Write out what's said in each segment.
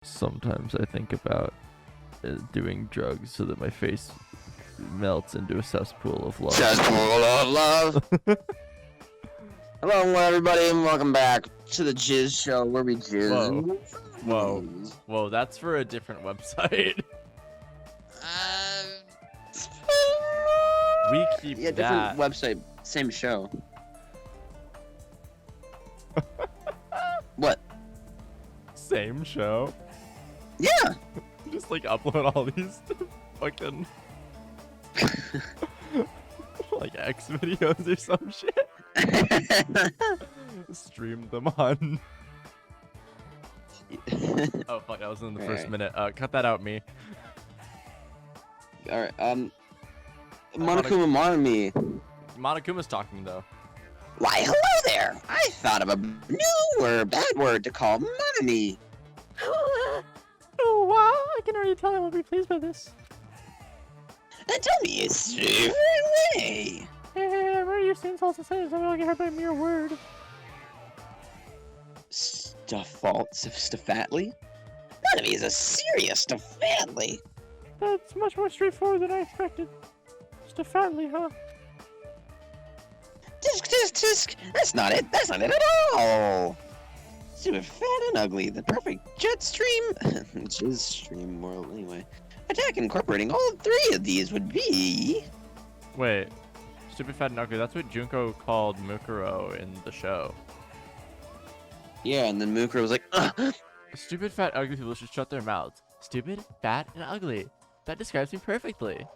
Sometimes I think about doing drugs so that my face melts into a cesspool of love. Cesspool of love. Hello, everybody, and welcome back to the Jizz Show, where we jizz. Whoa, that's for a different website. We keep yeah, different website, same show. What? Same show. Yeah. Just like upload all these fucking like X videos or some shit. Stream them on. Oh fuck, that was in the first minute. Cut that out, me. All right. Monokuma Monami. Monokuma's talking though. Why, hello there. I thought of a new or bad word to call Monami. Oh wow! I can already tell I will be pleased by this. Tell me a favorite way. Hey, where are your insults and sayings? I'm gonna get hurt by a mere word. Staffatly? Monami is a serious Staffatly. That's much more straightforward than I expected. Staffatly, huh? Tisk. That's not it. That's not it at all. Super fat and ugly. The perfect jet stream. Jizz stream world, anyway. Attack incorporating all three of these would be. Wait. Stupid, fat, and ugly. That's what Junko called Mukuro in the show. Yeah, and then Mukuro was like, ugh. Stupid, fat, ugly people should shut their mouths. Stupid, fat, and ugly. That describes me perfectly.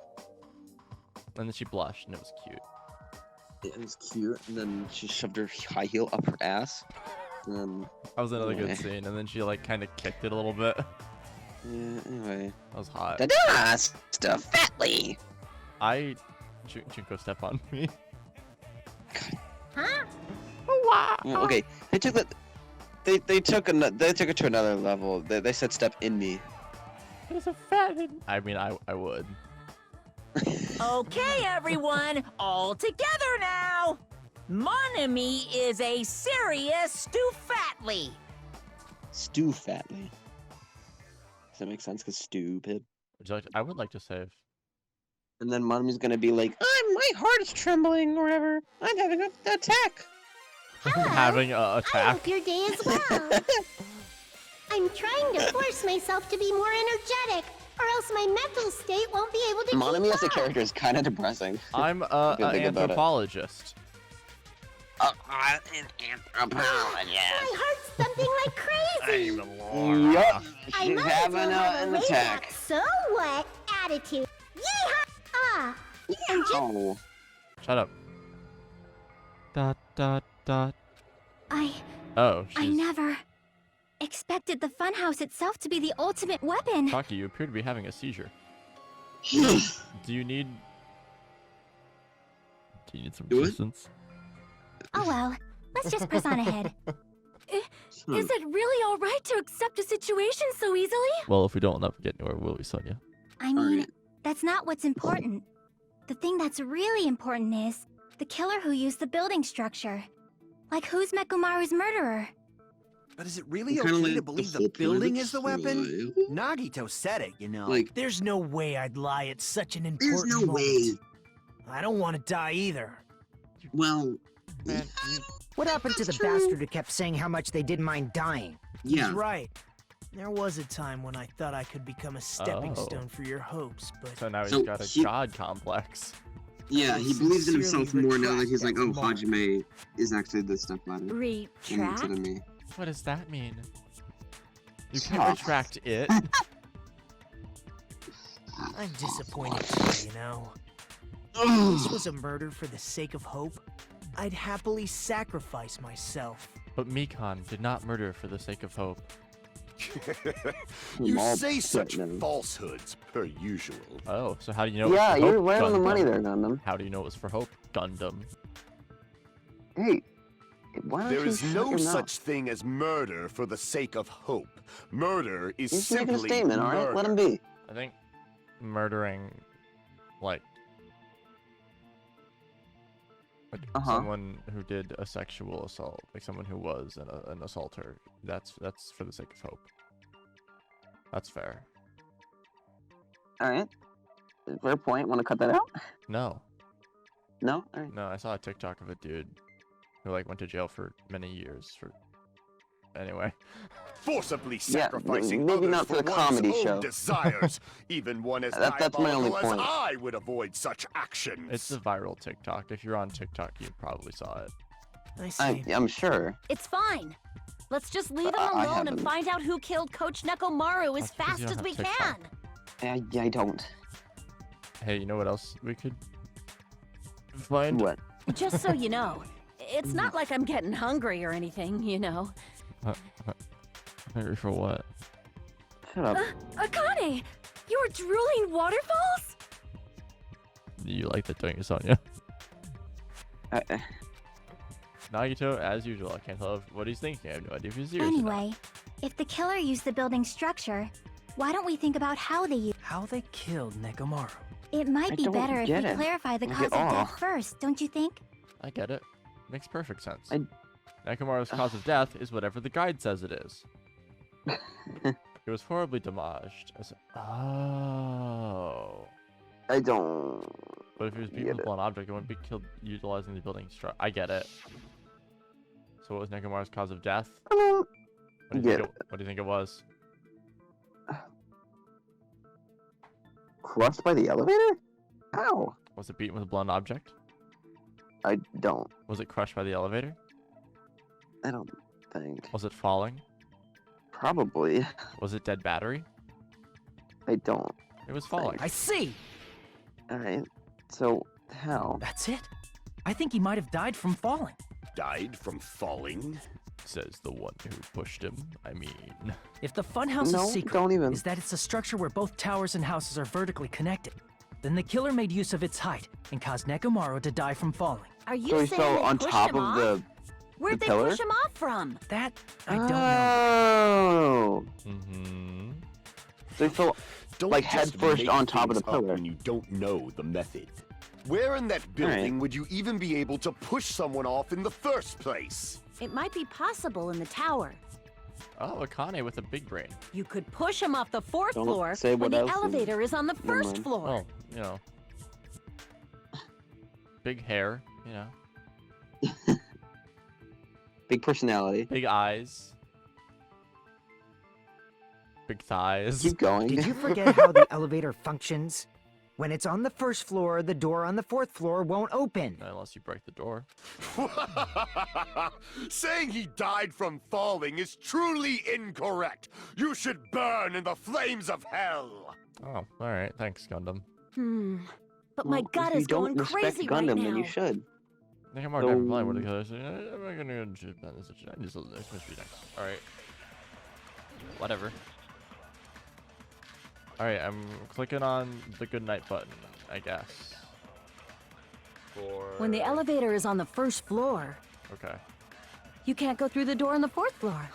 And then she blushed, and it was cute. It was cute, and then she shoved her high heel up her ass. That was another good scene, and then she like kind of kicked it a little bit. Yeah, anyway. That was hot. Ta-da! Staffatly! Junko step on me. Huh? Oh, wow. Well, okay, they took that. They took it to another level. They said step in me. It's a fat. I mean, I would. Okay, everyone, all together now. Monami is a serious Stuffatly. Stuffatly. Does that make sense? Cause stupid. Would you like I would like to save. And then Monami's gonna be like, my heart is trembling, or whatever. I'm having an attack. Hello. Having an I attack. hope your day is well. I'm trying to force myself to be more energetic, or else my mental state won't be able to Monami keep as a up. character is kind of depressing. I'm an anthropologist. An anthropologist. My heart's thumping like crazy. Yup, I she's might as having well have an a laid attack. back, so what attitude. Yeehaw! And just Oh. Shut up. Dot. Oh, I she's... never expected the funhouse itself to be the ultimate weapon. Taki, you appear to be having a seizure. Do you need some Do it? assistance? Oh well, let's just press on ahead. Is it really all right to accept a situation so easily? Well, if we don't never get anywhere, will we, Sonia? I mean, Alright. that's not what's important. The thing that's really important is the killer who used the building structure. Like, who's Mekumaru's murderer? But is it really Kinda okay like to believe the the whole point of building it, is the so, weapon? Nagito said it, you know. Like, There's no way I'd lie at such an there's important no moment. way. I don't want to die either. Well, Man, What happened to the That's true. bastard who kept saying how much they didn't mind dying? yeah. He's right. There was a time when I thought I could become a stepping Oh. stone for your hopes, but so now he's So got a he- god complex. Yeah, he believes in himself Sincerely more now that he's like, retract oh, that Hajime is actually the stepfather Retract? instead of me. What does that mean? You Stop. can't retract it. I'm disappointed too, you know. If this was a murder for the sake of hope, I'd happily sacrifice myself. But Mikon did not murder for the sake of hope. You all say upset such now. falsehoods, per usual. Oh, so how do you know? Yeah, it was for you're hope, right on the money Gundam? there, Gundam. How do you know it was for hope, Gundam? Hey, why don't There you is shut no your such mouth? thing as murder for the sake of hope. Murder is He's making simply a statement, alright? Let him be. I think murdering, like someone who did a sexual assault, like someone who was an assaulter. That's for the sake of hope. That's fair. All right. Fair point. Want to cut that out? No. No. All right. No, I saw a TikTok of a dude who like went to jail for many years for. Anyway. Forcibly Yeah, sacrificing maybe others not for the one's comedy own show. desires. Even one as That's my only diabolical as point. I would avoid such actions. It's a viral TikTok. If you're on TikTok, you probably saw it. I see. I'm sure. It's fine. Let's just leave him I alone and haven't. find out who killed Coach Nekomaru as That's because you fast don't as we have TikTok. can. I don't. Hey, you know what else we could find? What? Just so you know, it's not like I'm getting hungry or anything, you know. Hungry for what? Shut up. Akane! You were drooling waterfalls? You like that, don't you, Sonya? I- Nagito, as usual, I can't tell what he's thinking. I have no idea if he's serious. or not. Anyway, if the killer used the building structure, why don't we think about how they used How they killed Nekomaru. it? Might I be don't better if we get it. clarify the Like cause at of all. death first, don't you think? I get it. Makes perfect sense. I- Nekomaru's cause of death is whatever the guide says it is. It was horribly damaged. Oh. I don't. But if he was beaten Get with a it. blunt object, it wouldn't be killed utilizing the building structure. I get it. So what was Nekomaru's cause of death? I don't What do you get think what do you think it was? crushed by the elevator? Ow. Was it beaten with a blunt object? I don't. Was it crushed by the elevator? I don't think. Was it falling? Probably. Was it dead battery? I don't. It was falling. I see! All right. So how? That's it. I think he might have died from falling. Died from falling? Says the one who pushed him. I mean, If the funhouse's No, secret don't even. is that it's a structure where both towers and houses are vertically connected, then the killer made use of its height and caused Nekomaru to die from falling. Are you So he saying fell they on pushed top him of off? the. Where'd they pillar? push him off from? That, I don't know. Oh. mm-hmm. So he fell. Don't Like just head first make on top of the things up pillar. when you don't know the method. Where in that building would you even be able to push someone off in the first place? It might be possible in the tower. Oh, Akane with a big brain. You could push him off the fourth Don't floor say when what the else is- elevator is on the Never first mind. floor. Oh, you know. Big hair, you know. Big personality. Big eyes. Big thighs. Keep going. Did you forget how the elevator functions? When it's on the first floor, the door on the fourth floor won't open. Unless you break the door. Saying he died from falling is truly incorrect. You should burn in the flames of hell. Oh, alright. Thanks, Gundam. But my Well, gut if is you don't going respect crazy Gundam, right then now. you should. Nekomaru So- died from flying. What are the colors? I'm not gonna go to this. I just this must be next. Alright. Whatever. Alright, I'm clicking on the good night button, I guess. For... When the elevator is on the first floor, Okay. you can't go through the door on the fourth floor.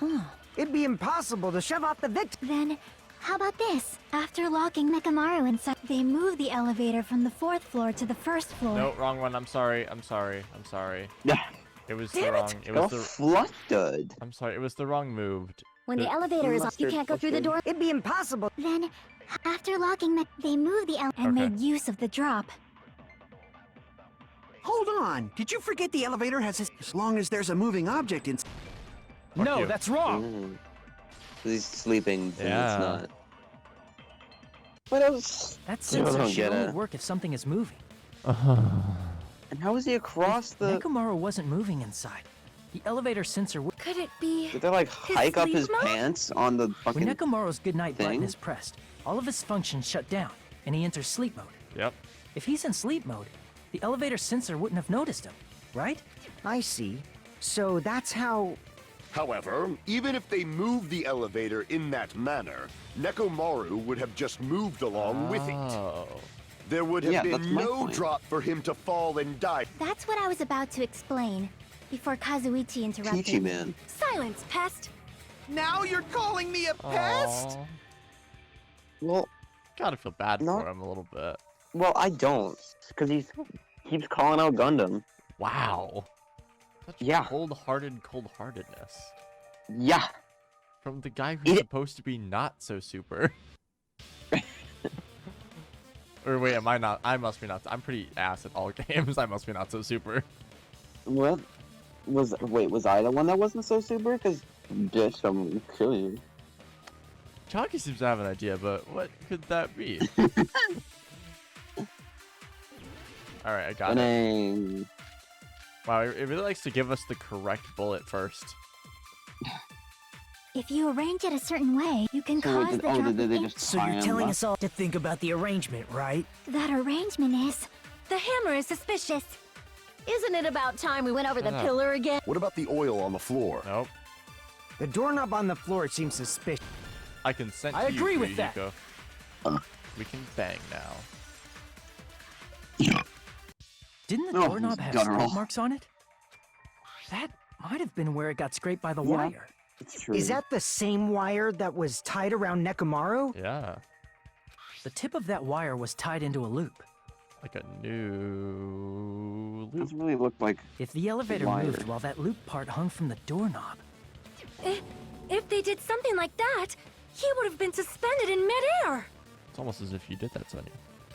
It'd be impossible to shove off the victim. Then, how about this? After locking Nekomaru inside, they move the elevator from the fourth floor to the first floor. No, wrong one. I'm sorry. I'm sorry. I'm sorry. Yeah. It was Damn the it! wrong. It You're was the. flustered. I'm sorry. It was the wrong moved. When the The- elevator is on, you Mustard, can't go through the door. mustard. It'd be impossible. Then, after locking they move the elevator and Okay. made use of the drop. Hold on. Did you forget the elevator has as long as there's a moving object in? Fuck No, you. that's wrong. He's sleeping. Then Yeah. It's not. What else? That Still sensor don't should get only it. work if something is moving. And how is he across the? Nekomaru wasn't moving inside. The elevator sensor would. Could it be? Did they like hike up sleep his mode? pants on the When fucking? Nekomaru's goodnight button thing? is pressed, all of his functions shut down, and he enters sleep mode. Yep. If he's in sleep mode, the elevator sensor wouldn't have noticed him, right? I see. So that's how. However, even if they moved the elevator in that manner, Nekomaru would have just moved along with it. Oh. There would have Yeah, that's been my no point. drop for him to fall and die. That's what I was about to explain, before Kazuichi interrupted. Peachy man. Silence, pest! Now you're calling me a pest? Aw. Well, Gotta feel bad No. for him a little bit. well, I don't, because he keeps calling out Gundam. Wow. Such Yeah. cold-heartedness. Yeah. from the guy who's It- supposed to be not so super. Or wait, am I not? I must be not. I'm pretty ass at all games. I must be not so super. What? Was I the one that wasn't so super? Because, bitch, I'm killing you. Chalky seems to have an idea, but what could that be? Alright, I got it. Dang. Wow, it really likes to give us the correct bullet first. If you arrange it a certain way, you can So cause the did drop they of ink. just So tie you're him telling up? us all to think about the arrangement, right? That arrangement is... The hammer is suspicious. Isn't it about time we went over the Shut up. pillar again? What about the oil on the floor? Nope. The doorknob on the floor seems suspicious. I consent I to you, agree with that. Ryuhiko. We can bang now. Didn't the Oh, doorknob have guttural. scrape marks on it? That might have been where it got scraped by the Yeah. wire. It's true. Is that the same wire that was tied around Nekomaru? Yeah. The tip of that wire was tied into a loop. Like a new loop. Doesn't really look like. If the elevator Wire. moved while that loop part hung from the doorknob, If they did something like that, he would have been suspended in midair. It's almost as if you did that, Sonya.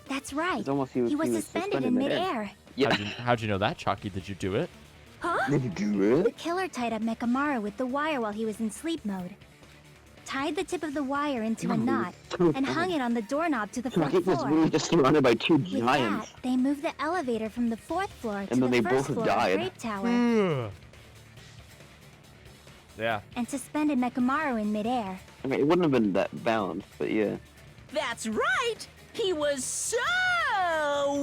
That's right. It's almost He was suspended in midair. Yeah. How'd you know that, Chalky? Did you do it? Huh? Did you do The it? killer tied up Nekomaru with the wire while he was in sleep mode. Tied the tip of the wire into a knot and hung it on the doorknob to the fourth Rocket was floor. really just surrounded by two With giants. that, they moved the elevator from the fourth floor to And then the they first both floor died. of Grape Tower Yeah. and suspended Nekomaru in midair. I mean, it wouldn't have been that balanced, but yeah. That's right. He was so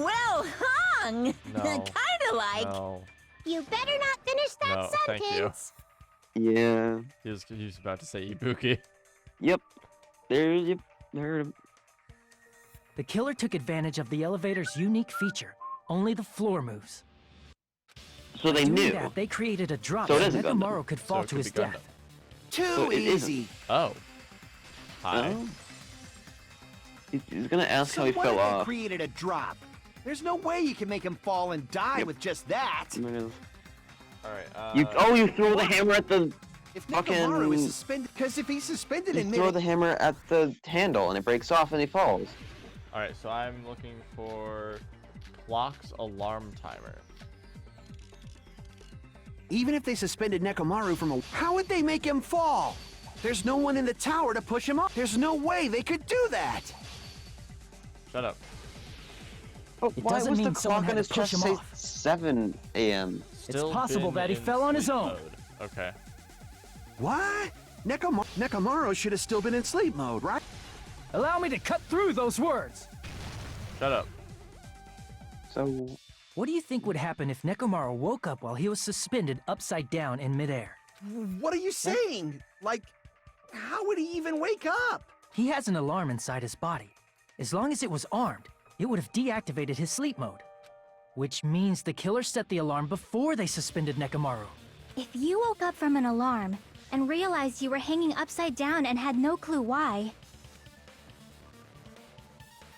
well hung. No. Kinda like. No. You better not finish that No, thank you. sentence. Yeah. He was about to say Ibuki. Yep. There you heard him. the killer took advantage of the elevator's unique feature. Only the floor moves. So they Doing knew. that, they created a drop So it so is a Gundam. Nekomaru could fall it to could his be Gundam. death. Too So it isn't. easy. Oh. Hi. Oh. He's gonna ask So how he what fell if they off. created a drop? There's no way you can make him fall and die Yep. with just that. Alright, You throw the hammer at the If fucking- Nekomaru is suspended, because if he's suspended you in throw mid, the hammer at the handle and it breaks off and he falls. Alright, so I'm looking for clock's alarm timer. even if they suspended Nekomaru from a, how would they make him fall? There's no one in the tower to push him up. There's no way they could do that. Shut up. But It why doesn't was the mean someone clock on had his to push chest him say off. 7 a.m.? Still possible been that he in fell on his sleep own. mode. Okay. What? Nekomaru should have still been in sleep mode, right? Allow me to cut through those words. Shut up. So What do you think would happen if Nekomaru woke up while he was suspended upside down in midair? What are you saying? Like, how would he even wake up? He has an alarm inside his body. As long as it was armed, it would have deactivated his sleep mode. Which means the killer set the alarm before they suspended Nekomaru. If you woke up from an alarm and realized you were hanging upside down and had no clue why,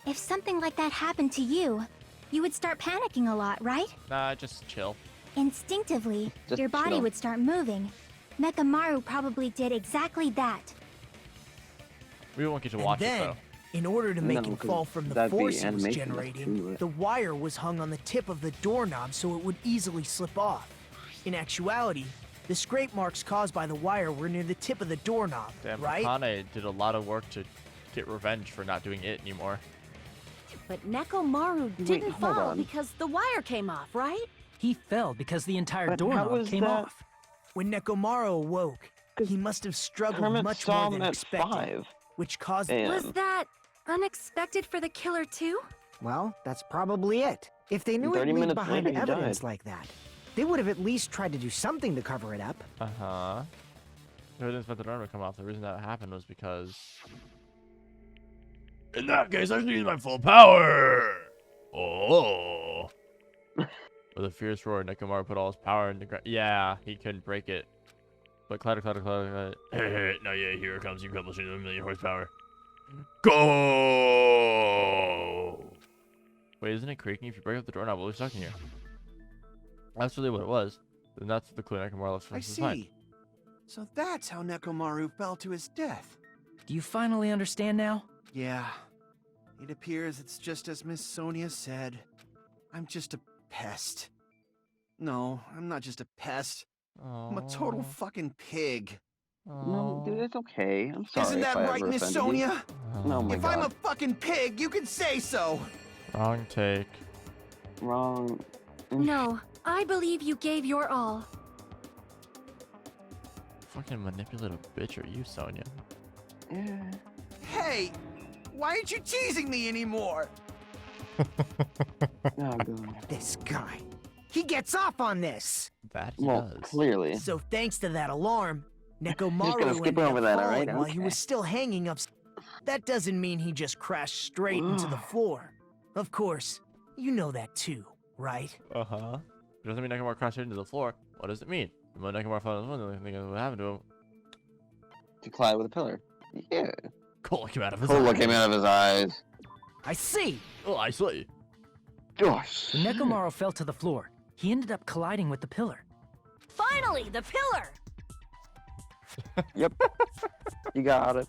if something like that happened to you, you would start panicking a lot, right? Nah, just chill. Instinctively, Just your body chill. would start moving. Nekomaru probably did exactly that. We won't get to And watch then, it though. in order to make No, him 'cause fall from the that'd be force he was animation, that's generating, true. the wire was hung on the tip of the doorknob so it would easily slip off. In actuality, the scrape marks caused by the wire were near the tip of the doorknob, Damn, right? Akane did a lot of work to get revenge for not doing it anymore. But Nekomaru Wait, didn't hold fall on. because the wire came off, right? He fell because the entire But how doorknob was came that- off. When Nekomaru awoke, he must have struggled Kermit much saw more him than at expected, 5 which caused a.m. Was that unexpected for the killer too? Well, that's probably it. If they knew it 30 leaked minutes behind later, he evidence died. like that, they would have at least tried to do something to cover it up. Uh-huh. The evidence about the door would come off. The reason that happened was because... In that case, I should use my full power! Oh! With a fierce roar, Nekomaru put all his power into ground. Yeah, he couldn't break it. But clatter, clatter, clatter, clatter. Now, yeah, here it comes. You accomplishing 1,000,000 horsepower. Go! Wait, isn't it creaking? If you break up the doorknob, we'll be stuck in here. That's really what it was. Then that's the clue Nekomaru left from I his mind. see. So that's how Nekomaru fell to his death. Do you finally understand now? Yeah. It appears it's just as Miss Sonia said. I'm just a pest. No, I'm not just a pest. I'm a total Aw. fucking pig. No, dude, Aw. it's okay. I'm sorry. Isn't that if I right, ever Miss offended you. Sonia? Oh my If I'm a god. fucking pig, you can say so. Wrong take. Wrong. No, I believe you gave your all. Fucking manipulative bitch are you, Sonia? Yeah. Hey, why aren't you teasing me anymore? Oh god. This guy. He gets off on this. That he Well, does. clearly. So thanks to that alarm, gonna Nekomaru skip ended over up that, falling alright? while he Okay. was still hanging up. That doesn't mean he just crashed straight into the floor. Of course, you know that too, right? Uh-huh. It doesn't mean Nekomaru crashed into the floor. What does it mean? When Nekomaru fell on the floor, the only thing that would happen to him. To collide with a pillar. Yeah. Cola came out of his Cola eye. came out of his eyes. I see. Oh, I see. Gosh. When Nekomaru fell to the floor, he ended up colliding with the pillar. Finally, the pillar! Yep. You got it.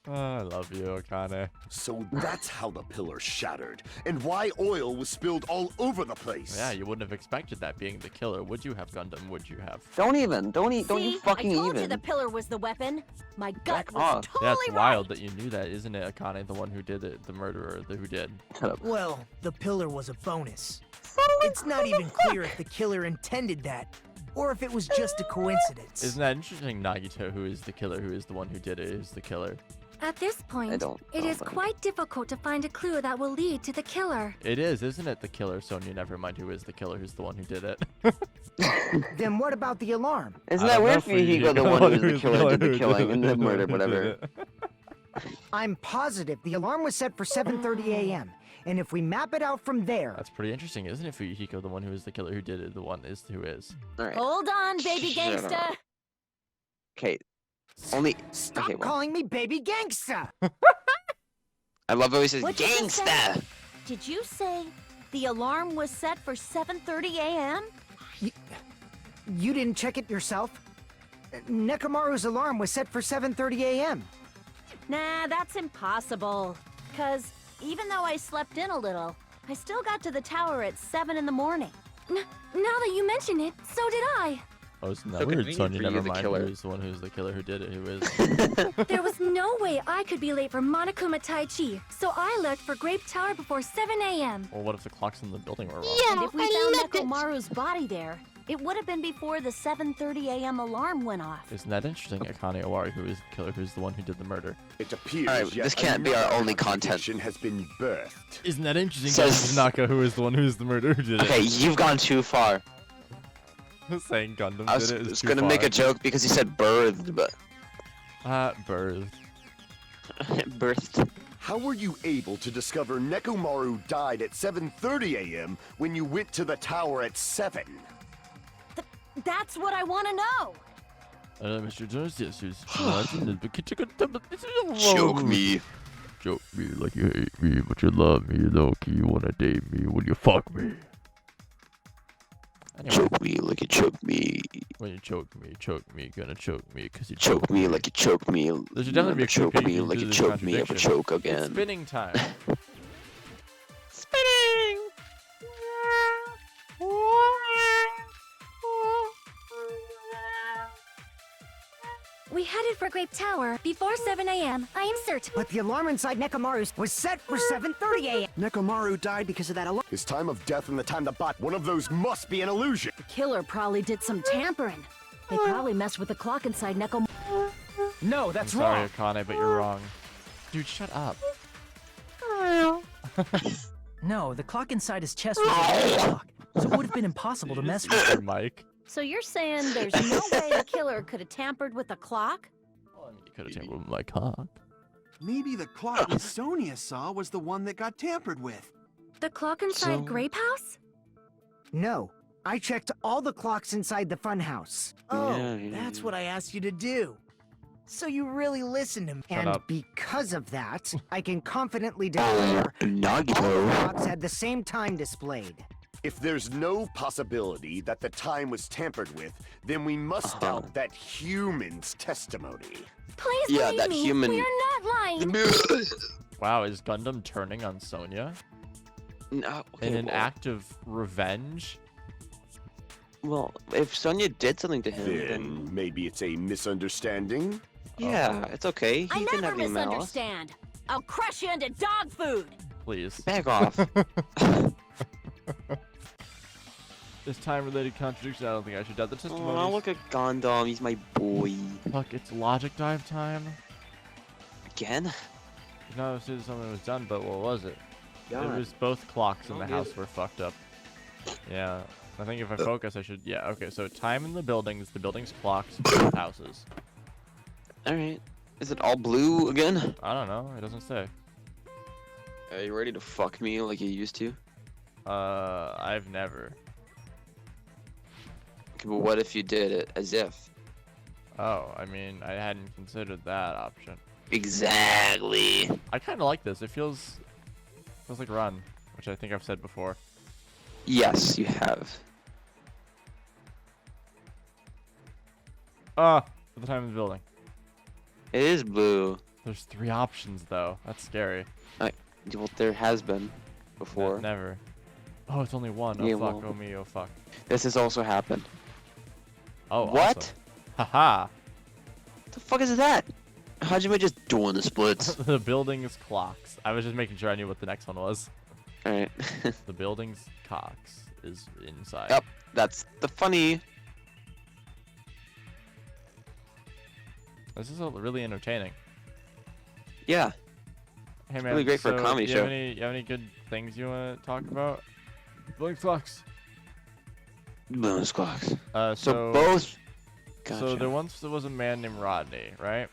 Oh, I love you, Akane. So that's how the pillar shattered, and why oil was spilled all over the place. Yeah, you wouldn't have expected that being the killer. Would you have, Gundam? Would you have? Don't even. Don't you See, fucking I told even. you the pillar was the weapon. My gut Back was off. totally Yeah, it's right. wild that you knew that, isn't it, Akane? The one who did it, the murderer, who did. Shut up. Well, the pillar was a bonus. It's not even clear if the killer intended that, or if it was just a coincidence. Isn't that interesting? Nagito, who is the killer, who is the one who did it, is the killer. At this point, it is mind. quite difficult to find a clue that will lead to the killer. It is, isn't it, the killer? Sonya, never mind who is the killer, who's the one who did it. Then what about the alarm? Isn't I that don't weird know for Hiko, the one who's the killer, did the killing and the murder, whatever? I'm positive the alarm was set for 7:30 a.m. And if we map it out from there, That's pretty interesting, isn't it, Fuyuhiko? The one who is the killer who did it, the one is who is. Alright. Hold on, baby Shut up. gangsta. Okay. Only. stop Okay, well, calling me baby gangsta. I love how he says What'd you just say? gangsta. Did you say the alarm was set for 7:30 a.m.? You didn't check it yourself? Nekomaru's alarm was set for 7:30 a.m. Nah, that's impossible. 'Cause even though I slept in a little, I still got to the tower at 7 in the morning. Now that you mention it, so did I. Oh, isn't that So weird? convenient Sonya, for you, never the mind killer. who's the one who's the killer who did it, who is. There was no way I could be late for Monokuma Tai Chi, so I left for Grape Tower before 7 a.m. Well, what if the clocks in the building were wrong? And if we found Nekomaru's body there, it would have been before the 7:30 a.m. alarm went off. Isn't that interesting? Akane Owari, who is the killer, who's the one who did the murder. It appears Alright, yet this can't be our another only content. contradiction has been birthed. Isn't that interesting? Says- Naka, who is the one who's the murderer who did Okay, you've gone too far. it. Saying Gundam I was did it is just too gonna make far. a joke because he said birthed, but Birth. birthed. How were you able to discover Nekomaru died at 7:30 a.m. when you went to the tower at 7? That's what I want to know. Mr. Jones, yes, Choke me. Joke me like you hate me, but you love me, low-key, you wanna date me when you fuck me. Anyway, Choke me like you choke me. when you choke me, gonna choke me, cause you Choke me like you choke me. There should definitely be a choke me conclusion like to you this choke me, ever contradiction. choke It's again. spinning time. Spinning. We headed for Grape Tower before 7 a.m. I am certain. But the alarm inside Nekomaru's was set for 7:30 a.m. Nekomaru died because of that alarm. His time of death and the time the bot, one of those must be an illusion. The killer probably did some tampering. They probably messed with the clock inside Nekomaru. No, I'm that's sorry, wrong. Akane, but you're wrong. Dude, shut up. No, the clock inside his chest was a real clock, so it would have been impossible to mess with. Your mic. So you're saying there's no way the killer could have tampered with the clock? Well, I mean, you could have tampered with my cock. Maybe the clock Miss Sonia saw was the one that got tampered with. The clock inside So- Grape House? No, I checked all the clocks inside the funhouse. Oh, Yeah. That's what I asked you to do. So you really listened to me. Shut And up. because of that, I can confidently declare all the Nagito. clocks had the same time displayed. If there's no possibility that the time was tampered with, then we must doubt that human's testimony. Please Yeah, believe that me. human- We are not lying. Wow, is Gundam turning on Sonya No, okay, in an well, act of revenge? Well, if Sonya did something to him, then Then maybe it's a misunderstanding? yeah, it's okay. He I didn't never have any malice. misunderstand. I'll crush you into dog food. Please. Back off. This time-related contradiction, I don't think I should doubt the testimony. Oh, look at Gundam. He's my boy. Fuck, it's logic dive time. Again? No, this is something was done, but what was it? God. It was both clocks in Oh, the good. house were fucked up. Yeah, I think if I focus, I should. Yeah, okay. So time in the buildings, clocks, both houses. All right. Is it all blue again? I don't know. It doesn't say. Are you ready to fuck me like you used to? I've never. Okay, but what if you did it as if? Oh, I mean, I hadn't considered that option. Exactly. I kind of like this. It feels like Run, which I think I've said before. Yes, you have. For the time in the building. It is blue. There's 3 options though. That's scary. Well, there has been before. Never. Oh, it's only one. Oh Yeah, fuck. well- Oh me. Oh fuck. This has also happened. Oh. What? Awesome. Haha. What the fuck is that? How'd you just doing the splits? The building's clocks. I was just making sure I knew what the next one was. All right. The building's clocks is inside. Yep. That's the funny. This is really entertaining. Yeah. Hey man, really great for a so comedy you have show. you have any good things you want to talk about? Building clocks. Bonus clocks. So So both. Gotcha. So there was a man named Rodney, right?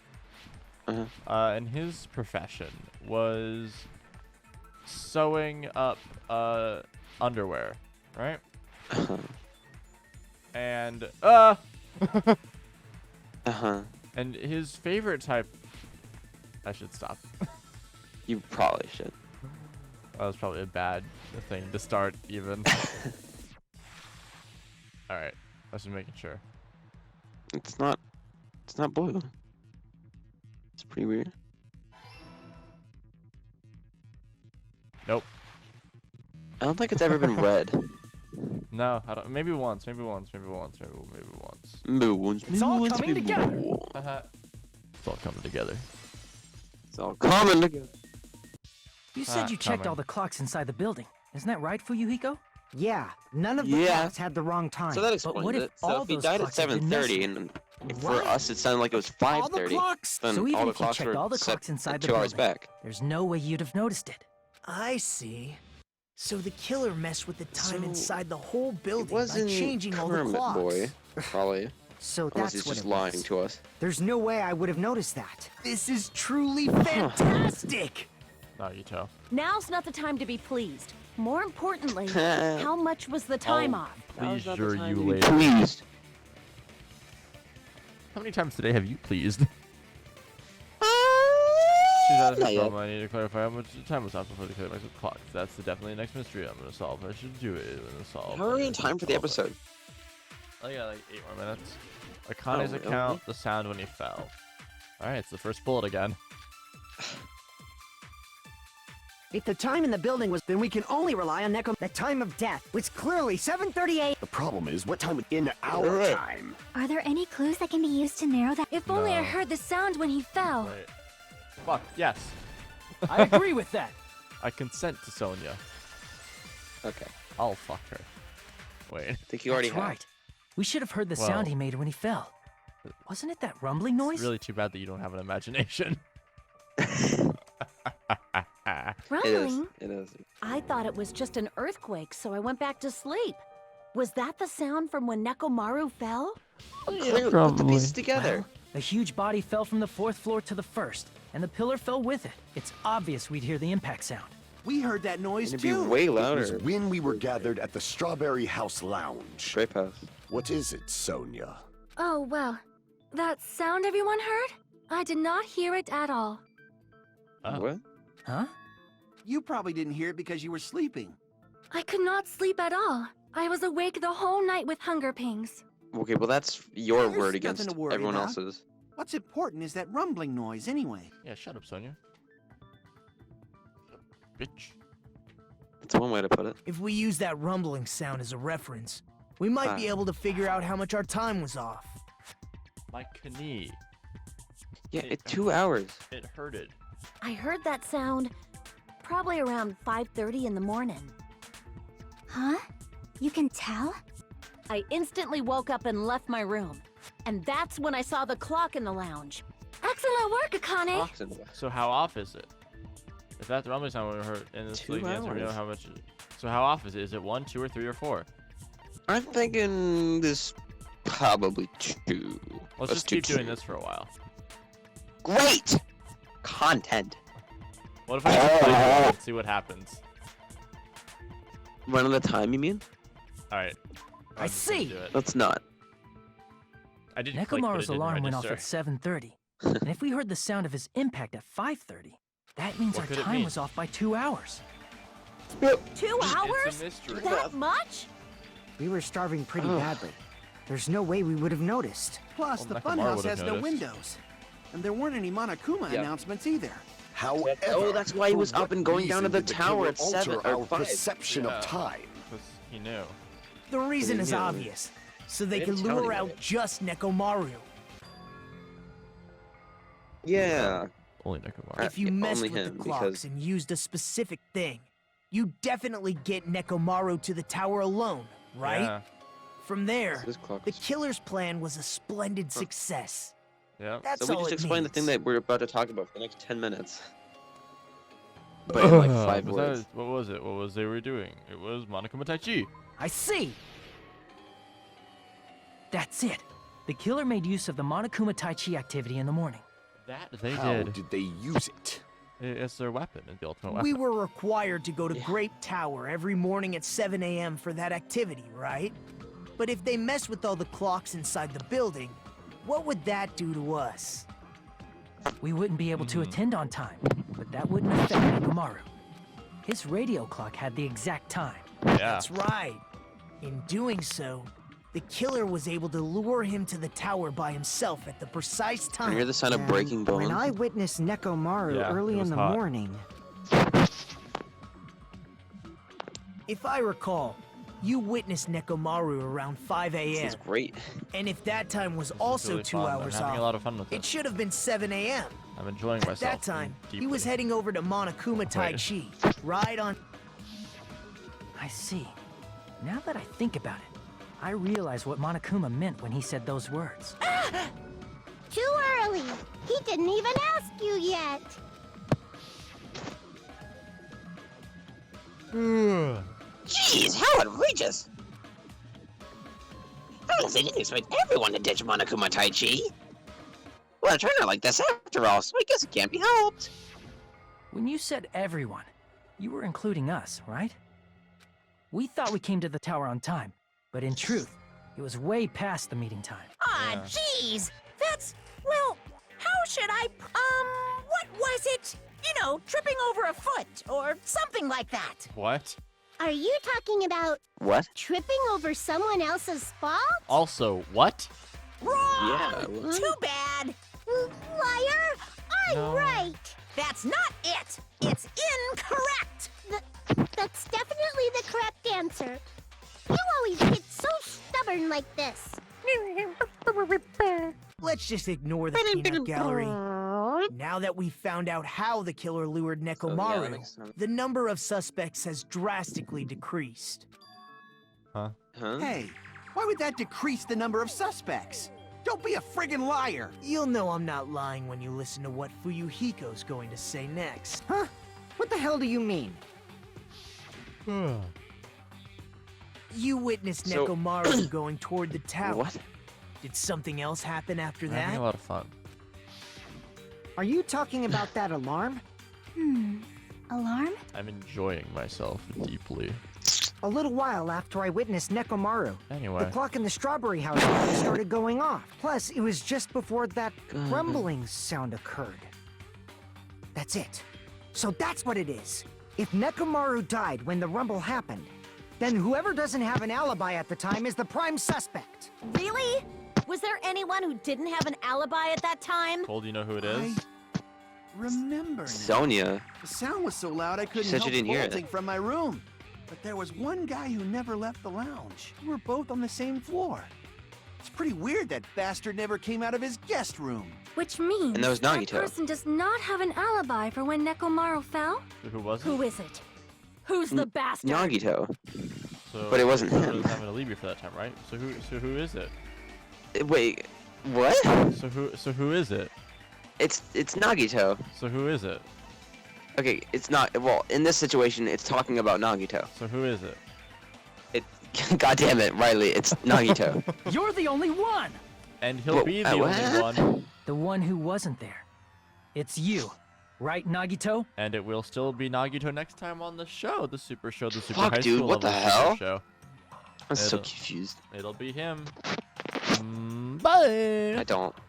Uh-huh. And his profession was sewing up underwear, right? And Uh-huh. and his favorite type. I should stop. You probably should. That was probably a bad thing to start even. All right, I was just making sure. It's not blue. It's pretty weird. Nope. I don't think it's ever been red. No, I don't. Maybe once. Maybe once. It's all coming together. It's all coming together. It's all coming together. You said you checked coming. all the clocks inside the building. Isn't that right, Fuyuhiko? Yeah, none of the Yeah. clocks had the wrong time. So that But explains what if it. all So if he those died at clocks had been 7:30, messing- and for Right. us it sounded like it was all the 5:30, clocks. then So even all the if you clocks checked were all the set clocks inside the 2 hours building, back. there's no way you'd have noticed it. I see. So the killer messed with the time So, inside the whole It building by wasn't changing all the Kermit clocks. boy, probably. So Unless that's he's what just it lying was. to us. There's no way I would have noticed that. This is truly fantastic. No, you tell. Now's not the time to be pleased. More importantly, how much was the time off? Please, Now's not the sure time you to be later. Pleased. How many times today have you pleased? She's out of Not the yet. film. I need to clarify how much time was off before the climax of the clock. That's definitely the next mystery I'm gonna solve. I should do it. I'm gonna solve. How are we in time for the Solve it. episode? I got like 8 more minutes. Akane's Oh, really? account, the sound when he fell. Alright, it's the first bullet again. If the time in the building was, then we can only rely on The time of death was clearly 7:38. The problem is, what time in our Alright. time? Are there any clues that can be used to narrow that? If only I No. heard the sound when he fell. Wait. Fuck, yes. I agree with that. I consent to Sonya. Okay. I'll fuck her. Wait. I think you already That's have. right. We should have heard the Well- sound he made when he fell. Wasn't it that rumbling noise? It's really too bad that you don't have an imagination. Rumbling? It is. I thought it was just an earthquake, so I went back to sleep. Was that the sound from when Nekomaru fell? Clearly, put the probably. pieces together. Well, a huge body fell from the 4th floor to the 1st, and the pillar fell with it. It's obvious we'd hear the impact sound. We heard that noise It'd be too. way It was louder. when we were gathered at the Strawberry House Lounge. Grape House. What is it, Sonya? Oh, well. That sound everyone heard? I did not hear it at all. Oh. What? Huh? You probably didn't hear it because you were sleeping. I could not sleep at all. I was awake the whole night with hunger pangs. Okay, well that's your There's word nothing against to worry everyone about. else's. What's important is that rumbling noise, anyway. Yeah, shut up, Sonia. Bitch. That's one way to put it. If we use that rumbling sound as a reference, we might be able to figure out how much our time was off. My knee. Yeah, 2 hours. It hurted. I heard that sound probably around 5:30 in the morning. Huh? You can tell? I instantly woke up and left my room. And that's when I saw the clock in the lounge. Excellent work, Akane! Box in the way. So how off is it? If that rumbling sound would hurt in this 2 league answer, we know hours. how much. So how off is it? Is it 1, 2, or 3, or 4? I'm thinking this probably 2. Let's just keep doing this for a while. Great content. What if I just play it and see what happens? Run at a time, you mean? All right. I see. Do it. Let's not. I did click, but it Nekomaru's didn't alarm went off register. at 7:30. And if we heard the sound of his impact at 5:30, that means What our could it time mean? was off by 2 hours. 2 It's hours? a mystery. That much? We were starving pretty badly. There's no way we would have noticed. Plus, Well, the Nekomaru funhouse would've has no noticed. windows. And there weren't any Monokuma Yeah. announcements either. However, Oh, that's why he was for up what and going down to reason the did tower killer at 7 alter or our 5? perception Yeah. of time. Because he knew. The reason is Yeah. obvious. So they They can didn't tell lure anybody. out just Nekomaru. Yeah. Only Nekomaru. If you yeah, messed only with him, the clocks because- and used a specific thing, you definitely get Nekomaru to the tower alone, right? Yeah. From there, This clock the is- killer's plan was a splendid success. Yeah. That's So we all just it explained the means. thing that we're about to talk about for the next 10 minutes. But in like 5 Was words. that, what was it? What was they were doing? It was Monokuma Tai Chi. I see. That's it. The killer made use of the Monokuma Tai Chi activity in the morning. That they How did. did they use it? It's their weapon. It's the ultimate weapon. We were required to go to Yeah. Grape Tower every morning at 7 a.m. for that activity, right? But if they messed with all the clocks inside the building, what would that do to us? We wouldn't be able to attend on time, but that wouldn't affect Nekomaru. His radio clock had the exact time. Yeah. That's right. In doing so, the killer was able to lure him to the tower by himself at the precise I time. hear the sound of breaking bones. When I witnessed Nekomaru Yeah, early it in was the hot. morning, If I recall, you witnessed Nekomaru around 5 This a.m. is great. And if that time was This is also really 2 fun. hours I'm having a off, lot of fun with it it. should have been 7 a.m. I'm enjoying At myself. that time, he deeply. was heading over to Monokuma Tai Wait. Chi, right on... I see. Now that I think about it, I realize what Monokuma meant when he said those words. Too early. He didn't even ask you yet. Jeez, how outrageous! I guess they didn't expect everyone to ditch Monokuma Tai Chi. Well, it turned out like this after all, so I guess it can't be helped. When you said everyone, you were including us, right? We thought we came to the tower on time, but in truth, it was way past the meeting time. Ah, Yeah. jeez. That's, well, how should I, what was it? You know, tripping over a foot or something like that. What? Are you talking about What? tripping over someone else's fault? Also, what? Wrong! Yeah, what? Too bad. Liar! I'm No. right. That's not it. It's incorrect. That's definitely the correct answer. You always get so stubborn like this. Let's just ignore the peanut gallery. Now that we've found out how the killer lured that Nekomaru, makes sense. the number of suspects has drastically decreased. Huh? Hey, why would that decrease the number of suspects? Don't be a friggin' liar! You'll know I'm not lying when you listen to what Fuyuhiko's going to say next. huh? What the hell do you mean? You witnessed So- Nekomaru going toward the tower. What? Did something else happen after I'm having that? a lot of fun. Are you talking about that alarm? Alarm? I'm enjoying myself deeply. A little while after I witnessed Nekomaru, Anyway. the clock in the strawberry house started going off. Plus, it was just before that rumbling sound occurred. That's it. So that's what it is. If Nekomaru died when the rumble happened, then whoever doesn't have an alibi at the time is the prime suspect. Really? Was there anyone who didn't have an alibi at that time? Told you know who it is? Remember now. Sonia. The sound was so loud I couldn't said help you didn't hear it. bolting from my room. But there was one guy who never left the lounge. We were both on the same floor. It's pretty weird that bastard never came out of his guest room. Which means And that was that Nagito. person does not have an alibi for when Nekomaru fell? Who was it? Who is it? Who's the bastard? Nagito. So, But it wasn't whoever him. was having to leave you for that time, right? So who is it? Wait, what? So who is it? It's Nagito. So who is it? Okay, it's not. Well, in this situation, it's talking about Nagito. So who is it? God damn it, Riley, it's Nagito. You're the only one! And he'll Whoa, be the only what? one. The one who wasn't there. It's you, right, Nagito? And it will still be Nagito next time on the show, the Super Show, the Super Fuck, High dude, School what the level Super hell? Show. I'm so It'll- confused. It'll be him. Bye. I don't.